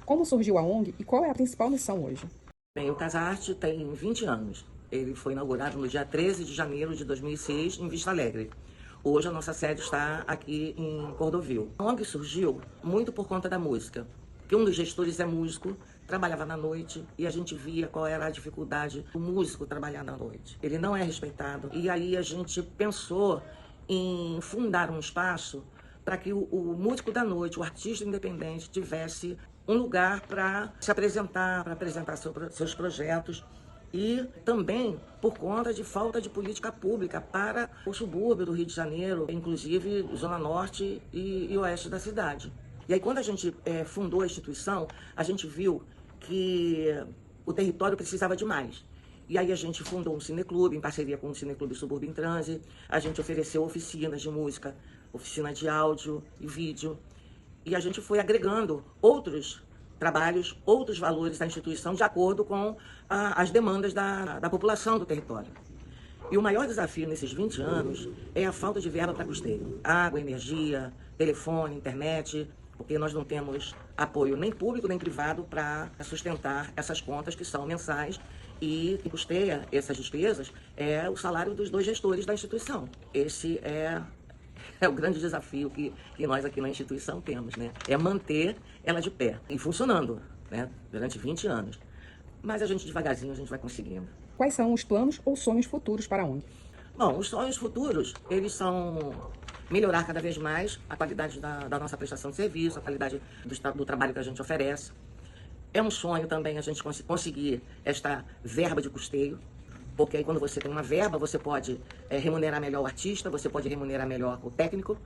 Como surgiu a ONG e qual é a principal missão hoje? Bem, o Casarte tem 20 anos. Ele foi inaugurado no dia 13 de janeiro de 2006, em Vista Alegre. Hoje a nossa sede está aqui em Cordovil. A ONG surgiu muito por conta da música, que um dos gestores é músico, trabalhava na noite e a gente via qual era a dificuldade do músico trabalhar na noite. Ele não é respeitado e aí a gente pensou em fundar um espaço para que o músico da noite, o artista independente, tivesse um lugar para se apresentar, para apresentar seus projetos. E também por conta de falta de política pública para o subúrbio do Rio de Janeiro, inclusive Zona Norte e Oeste da cidade. E aí quando a gente fundou a instituição, a gente viu que o território precisava de mais. E aí a gente fundou um cineclube em parceria com o Cineclube Subúrbio em Transe, a gente ofereceu oficinas de música, oficina de áudio e vídeo, e a gente foi agregando outros trabalhos, outros valores da instituição de acordo com as demandas da população do território. E o maior desafio nesses 20 anos é a falta de verba para custeio. Água, energia, telefone, internet, porque nós não temos apoio nem público nem privado para sustentar essas contas que são mensais e que custeia essas despesas é o salário dos 2 gestores da instituição. Esse é o grande desafio que nós aqui na instituição temos, né? É manter ela de pé e funcionando, né? Durante 20 anos. Mas a gente devagarzinho a gente vai conseguindo. Quais são os planos ou sonhos futuros para a ONG? Bom, os sonhos futuros, eles são melhorar cada vez mais a qualidade da nossa prestação de serviço, a qualidade do trabalho que a gente oferece. É um sonho também a gente conseguir esta verba de custeio, porque aí quando você tem uma verba, você pode remunerar melhor o artista, você pode remunerar melhor o técnico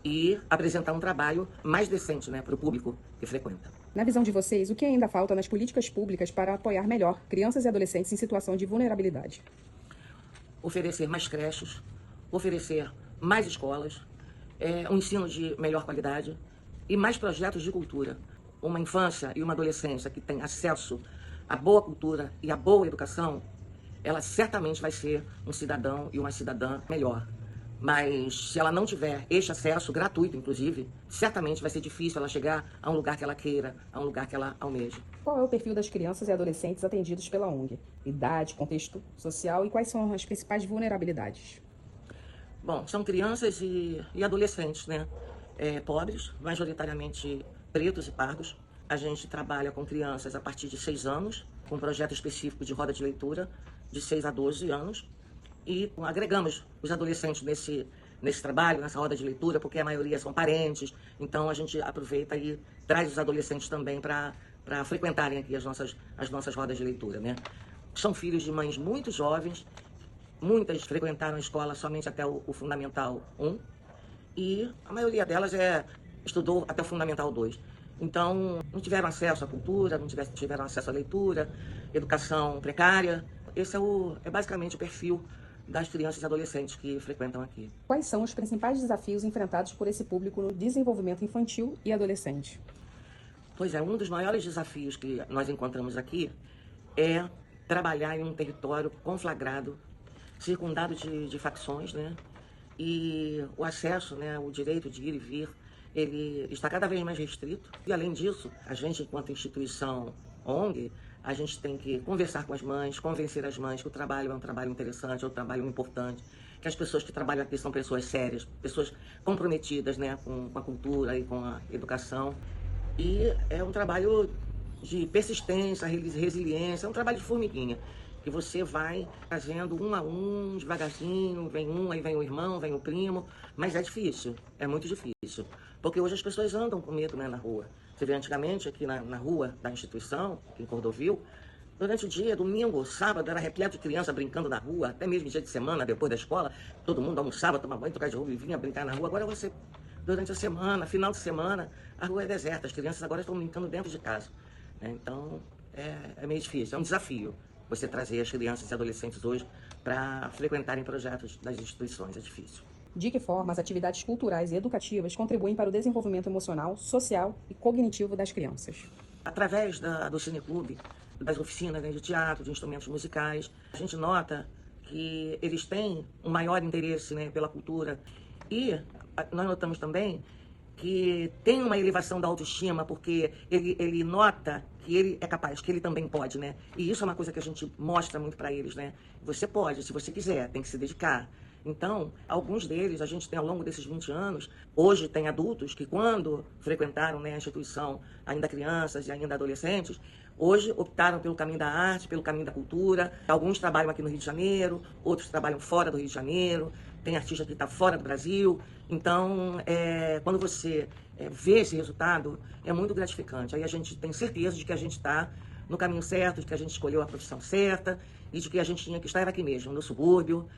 e apresentar um trabalho mais decente, né, para o público que frequenta. Na visão de vocês, o que ainda falta nas políticas públicas para apoiar melhor crianças e adolescentes em situação de vulnerabilidade? Oferecer mais creches, oferecer mais escolas, um ensino de melhor qualidade e mais projetos de cultura. Uma infância e uma adolescência que tem acesso à boa cultura e à boa educação, ela certamente vai ser um cidadão e uma cidadã melhor. Mas se ela não tiver este acesso, gratuito inclusive, certamente vai ser difícil ela chegar a um lugar que ela queira, a um lugar que ela almeja. Qual é o perfil das crianças e adolescentes atendidos pela ONG? Idade, contexto social e quais são as principais vulnerabilidades? Bom, são crianças e adolescentes, né? Pobres, majoritariamente pretos e pardos. A gente trabalha com crianças a partir de 6 anos, com um projeto específico de roda de leitura, de 6 a 12 anos. E agregamos os adolescentes nesse trabalho, nessa roda de leitura, porque a maioria são parentes. Então a gente aproveita e traz os adolescentes também para frequentarem aqui as nossas rodas de leitura, né? São filhos de mães muito jovens, muitas frequentaram a escola somente até o Fundamental 1 e a maioria delas estudou até o Fundamental 2. Então, não tiveram acesso à cultura, não tiveram acesso à leitura, educação precária. Esse é basicamente o perfil das crianças e adolescentes que frequentam aqui. Quais são os principais desafios enfrentados por esse público no desenvolvimento infantil e adolescente? Pois é, um dos maiores desafios que nós encontramos aqui é trabalhar em um território conflagrado, circundado de facções, né? E o acesso, né, o direito de ir e vir, ele está cada vez mais restrito. E além disso, a gente, enquanto instituição ONG, a gente tem que conversar com as mães, convencer as mães que o trabalho é um trabalho interessante, é um trabalho importante, que as pessoas que trabalham aqui são pessoas sérias, pessoas comprometidas, né, com a cultura e com a educação. E é um trabalho de persistência, resiliência, é um trabalho de formiguinha, que você vai fazendo um a um, devagarzinho, vem um, aí vem o irmão, vem o primo, mas é difícil, é muito difícil, porque hoje as pessoas andam com medo, né, na rua. Você vê antigamente aqui na rua da instituição, aqui em Cordovil, durante o dia, domingo, sábado, era repleto de criança brincando na rua, até mesmo dia de semana, depois da escola, todo mundo almoçava, tomava banho, trocava de roupa e vinha brincar na rua. Agora você, durante a semana, final de semana, a rua é deserta, as crianças agora estão brincando dentro de casa, né? Então, é meio difícil, é um desafio você trazer as crianças e adolescentes hoje para frequentarem projetos das instituições, é difícil. De que forma as atividades culturais e educativas contribuem para o desenvolvimento emocional, social e cognitivo das crianças? Através do Cineclube, das oficinas, né, de teatro, de instrumentos musicais, a gente nota que eles têm um maior interesse, né, pela cultura. E nós notamos também que tem uma elevação da autoestima, porque ele nota que ele é capaz, que ele também pode, né? E isso é uma coisa que a gente mostra muito para eles, né? Você pode, se você quiser, tem que se dedicar. Então, alguns deles, a gente tem ao longo desses 20 anos, hoje tem adultos que quando frequentaram, né, a instituição, ainda crianças e ainda adolescentes, hoje optaram pelo caminho da arte, pelo caminho da cultura. Alguns trabalham aqui no Rio de Janeiro, outros trabalham fora do Rio de Janeiro, tem artista que está fora do Brasil. Então, quando você vê esse resultado, é muito gratificante. Aí a gente tem certeza de que a gente está no caminho certo, de que a gente escolheu a profissão certa e de que a gente tinha que estar aqui mesmo, no subúrbio,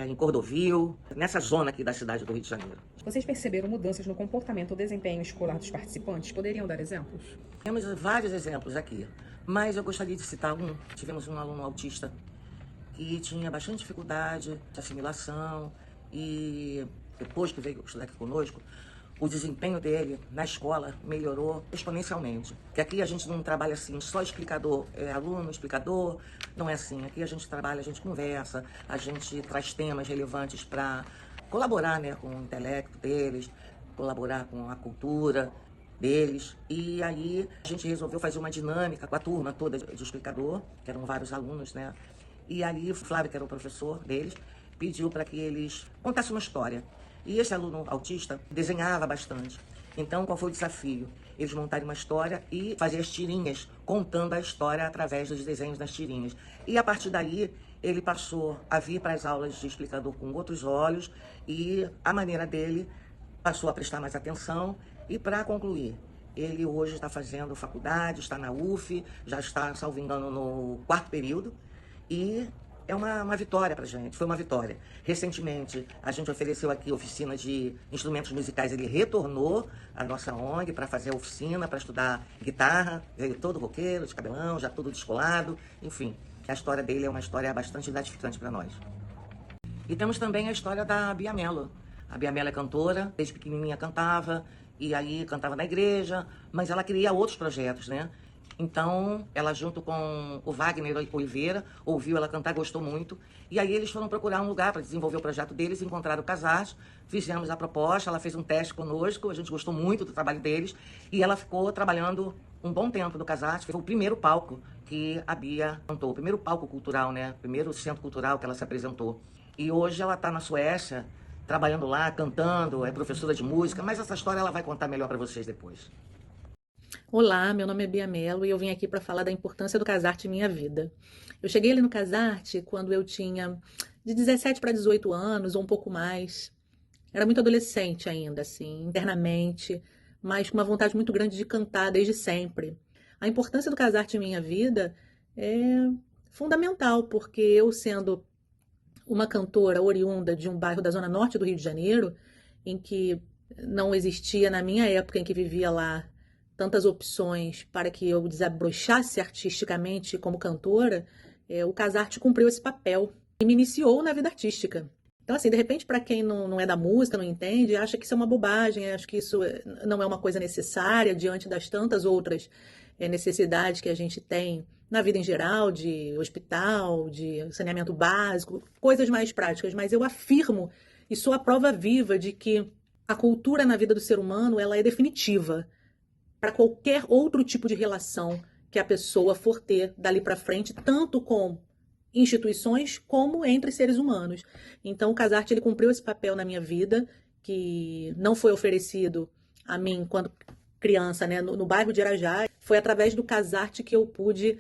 em Cordovil, nessa zona aqui da cidade do Rio de Janeiro. Vocês perceberam mudanças no comportamento ou desempenho escolar dos participantes? Poderiam dar exemplos? Temos vários exemplos aqui, mas eu gostaria de citar um. Tivemos um aluno autista que tinha bastante dificuldade de assimilação e depois que veio estudar aqui conosco, o desempenho dele na escola melhorou exponencialmente. Porque aqui a gente não trabalha assim, só explicador, aluno, explicador, não é assim. Aqui a gente trabalha, a gente conversa, a gente traz temas relevantes para colaborar, né, com o intelecto deles, colaborar com a cultura deles. E aí a gente resolveu fazer uma dinâmica com a turma toda de explicador, que eram vários alunos, né? E aí o Flávio, que era o professor deles, pediu para que eles contassem uma história. E esse aluno autista desenhava bastante. Então, qual foi o desafio? Eles montarem uma história e fazer as tirinhas, contando a história através dos desenhos das tirinhas. E a partir daí, ele passou a vir para as aulas de explicador com outros olhos e a maneira dele passou a prestar mais atenção. E para concluir, ele hoje está fazendo faculdade, está na UF, já está, salvo engano, no 4º período. E é uma vitória pra gente, foi uma vitória. Recentemente, a gente ofereceu aqui oficina de instrumentos musicais, ele retornou à nossa ONG para fazer a oficina, para estudar guitarra, veio todo roqueiro, de cabelão, já todo descolado, enfim. A história dele é uma história bastante gratificante para nós. E temos também a história da Bia Mello. A Bia Mello é cantora, desde pequenininha cantava, e aí cantava na igreja, mas ela queria outros projetos, né? Então, ela junto com o Wagner Oliveira, ouviu ela cantar, gostou muito. E aí eles foram procurar um lugar para desenvolver o projeto deles, encontraram o Casarte, fizemos a proposta, ela fez um teste conosco, a gente gostou muito do trabalho deles. E ela ficou trabalhando um bom tempo no Casarte, foi o primeiro palco que a Bia cantou, o primeiro palco cultural, né? O primeiro centro cultural que ela se apresentou. E hoje ela está na Suécia, trabalhando lá, cantando, é professora de música, mas essa história ela vai contar melhor para vocês depois. Olá, meu nome é Bia Mello e eu vim aqui para falar da importância do Casarte em minha vida. Eu cheguei ali no Casarte quando eu tinha de 17 para 18 anos ou um pouco mais. Era muito adolescente ainda, assim, internamente, mas com uma vontade muito grande de cantar desde sempre. A importância do Casarte em minha vida é fundamental, porque eu sendo uma cantora oriunda de um bairro da zona norte do Rio de Janeiro, em que não existia na minha época em que vivia lá tantas opções para que eu desabrochasse artisticamente como cantora, o Casarte cumpriu esse papel e me iniciou na vida artística. Então, assim, de repente, para quem não é da música, não entende, acha que isso é uma bobagem, acha que isso não é uma coisa necessária diante das tantas outras necessidades que a gente tem na vida em geral, de hospital, de saneamento básico, coisas mais práticas. Mas eu afirmo e sou a prova viva de que a cultura na vida do ser humano ela é definitiva para qualquer outro tipo de relação que a pessoa for ter dali para frente, tanto com instituições como entre seres humanos. Então, o Casarte ele cumpriu esse papel na minha vida, que não foi oferecido a mim quando criança, né, no bairro de Irajá. Foi através do Casarte que eu pude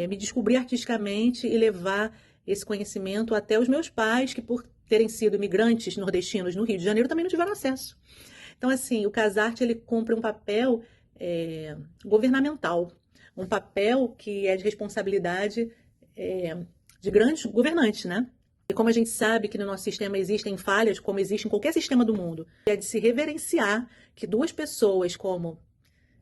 me descobrir artisticamente e levar esse conhecimento até os meus pais, que por terem sido imigrantes nordestinos no Rio de Janeiro também não tiveram acesso. Então, assim, o Casarte ele cumpre um papel governamental, um papel que é de responsabilidade de grandes governantes, né? E como a gente sabe que no nosso sistema existem falhas, como existe em qualquer sistema do mundo, é de se reverenciar que duas pessoas como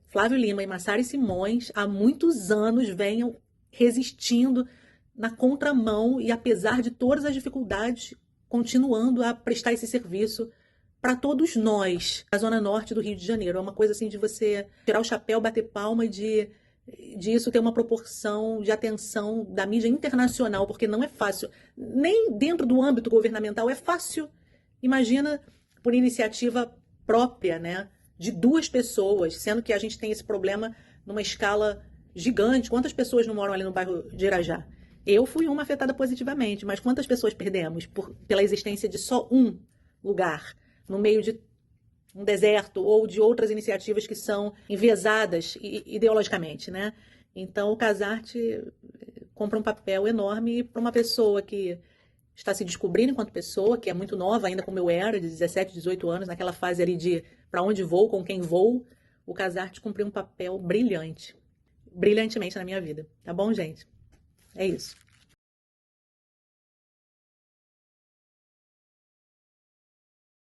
Flávio Lima e Massari Simões há muitos anos venham resistindo na contramão e apesar de todas as dificuldades, continuando a prestar esse serviço para todos nós, da Zona Norte do Rio de Janeiro. É uma coisa assim de você tirar o chapéu, bater palma e de isso ter uma proporção de atenção da mídia internacional, porque não é fácil. Nem dentro do âmbito governamental é fácil. Imagina por iniciativa própria, né, de 2 pessoas, sendo que a gente tem esse problema numa escala gigante. Quantas pessoas não moram ali no bairro de Irajá? Eu fui uma afetada positivamente, mas quantas pessoas perdemos pela existência de só um lugar no meio de um deserto ou de outras iniciativas que são enviesadas ideologicamente, né? Então, o Casarte compra um papel enorme para uma pessoa que está se descobrindo enquanto pessoa, que é muito nova ainda como eu era, de 17, 18 anos, naquela fase ali de para onde vou, com quem vou. O Casarte cumpriu um papel brilhante, brilhantemente na minha vida. Tá bom, gente? É isso.